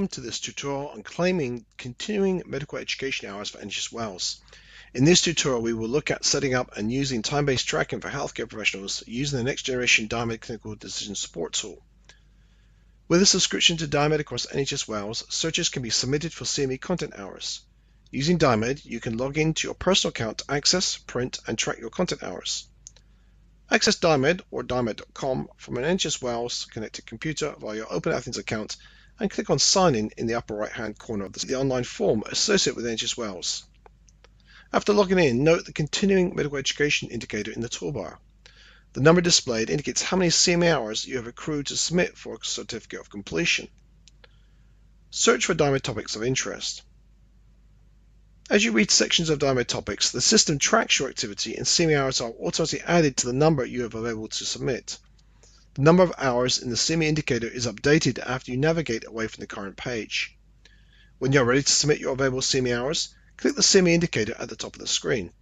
Welcome to this tutorial on claiming continuing medical education hours for NHS Wales. In this tutorial, we will look at setting up and using time-based tracking for healthcare professionals using the next generation DynaMed clinical decision support tool. With a subscription to DynaMed across NHS Wales, searches can be submitted for CME content hours. Using DynaMed, you can log into your personal account to access, print, and track your content hours. Access DynaMed or dynamed.com from an NHS Wales connected computer via your Open Athens account and click on Sign In the upper right hand corner of the online form associated with NHS Wales. After logging in, note the Continuing Medical Education indicator in the toolbar. The number displayed indicates how many CME hours you have accrued to submit for a certificate of completion. Search for DynaMed topics of interest. As you read sections of DynaMed topics, the system tracks your activity and CME hours are automatically added to the number you have available to submit. The number of hours in the CME indicator is updated after you navigate away from the current page. When you're ready to submit your available CME hours, click the CME indicator at the top of the screen.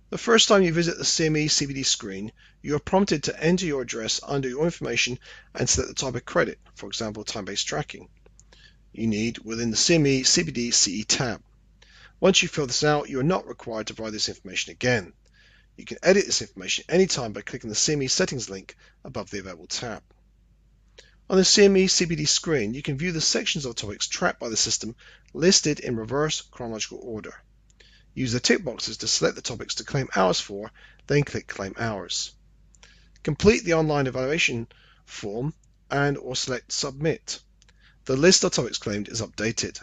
The first time you visit the CME CPD screen, you are prompted to enter your address under your information and select the type of credit, for example, time-based tracking, you need within the CME CPD CE tab. Once you fill this out, you are not required to provide this information again. You can edit this information anytime by clicking the CME settings link above the available tab. On the CME CPD screen, you can view the sections of topics tracked by the system listed in reverse chronological order. Use the tick boxes to select the topics to claim hours for, then click Claim Hours. Complete the online evaluation form and or select Submit. The list of topics claimed is updated.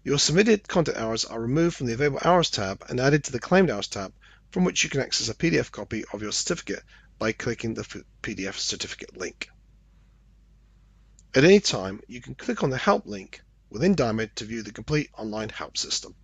Your submitted content hours are removed from the Available Hours tab and added to the Claimed Hours tab, from which you can access a PDF copy of your certificate by clicking the PDF certificate link. At any time, you can click on the Help link within DynaMed to view the complete online help system.